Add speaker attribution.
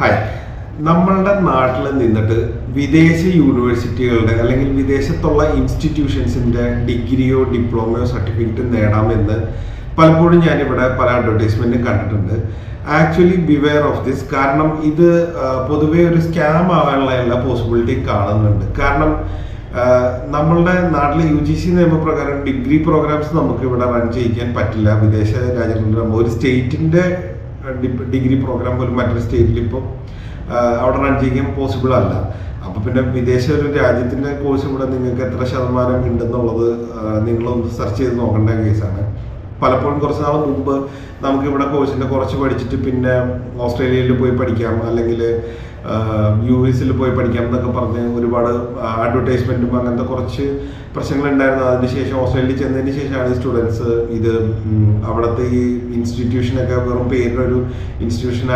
Speaker 1: Hi, നമ്മളുടെ നാട്ടിൽ നിന്നിട്ട് വിദേശ യൂണിവേഴ്സിറ്റികളുടെ അല്ലെങ്കിൽ വിദേശത്തുള്ള ഇൻസ്റ്റിറ്റ്യൂഷൻസിന്റെ ഡിഗ്രിയോ ഡിപ്ലോമയോ സർട്ടിഫിക്കറ്റ് നേടാമെന്ന് പലപ്പോഴും ഞാനിവിടെ പല അഡ്വർടൈസ്മെന്റും കണ്ടിട്ടുണ്ട്. Actually beware of this. കാരണം ഇത് പൊതുവെ ഒരു സ്കാം ആവാനുള്ള എല്ലാ പോസിബിലിറ്റിയും കാണുന്നുണ്ട്. കാരണം നമ്മളുടെ നാട്ടിലെ UGC നിയമപ്രകാരം ഡിഗ്രി പ്രോഗ്രാംസ് നമുക്ക് ഇവിടെ റൺ ചെയ്യിക്കാൻ പറ്റില്ല. വിദേശ രാജ്യങ്ങളിൽ ഒരു സ്റ്റേറ്റിന്റെ ഡിഗ്രി പ്രോഗ്രാം പോലും മറ്റൊരു സ്റ്റേറ്റിൽ ഇപ്പോൾ അവിടെ റൺ ചെയ്യാൻ പോസിബിൾ അല്ല. അപ്പൊ പിന്നെ വിദേശ ഒരു രാജ്യത്തിന്റെ കോഴ്സ് ഇവിടെ നിങ്ങൾക്ക് എത്ര ശതമാനം ഉണ്ടെന്നുള്ളത് നിങ്ങളൊന്ന് സെർച്ച് ചെയ്ത് നോക്കേണ്ട കേസാണ്. പലപ്പോഴും കുറച്ച് നാൾ മുമ്പ് നമുക്ക് ഇവിടെ കോഴ്സിന്റെ കുറച്ച് പഠിച്ചിട്ട് പിന്നെ ഓസ്ട്രേലിയയിൽ പോയി പഠിക്കാം, അല്ലെങ്കിൽ US പോയി പഠിക്കാം എന്നൊക്കെ പറഞ്ഞ് ഒരുപാട് അഡ്വർടൈസ്മെന്റും അങ്ങനത്തെ കുറച്ച് പ്രശ്നങ്ങൾ ഉണ്ടായിരുന്നു. അതിനുശേഷം ഓസ്ട്രേലിയയിൽ ചെന്നതിന് ശേഷമാണ് സ്റ്റുഡൻസ് ഇത് അവിടുത്തെ ഈ ഇൻസ്റ്റിറ്റ്യൂഷനൊക്കെ വെറും പേരിനൊരു ഇൻസ്റ്റിറ്റ്യൂഷൻ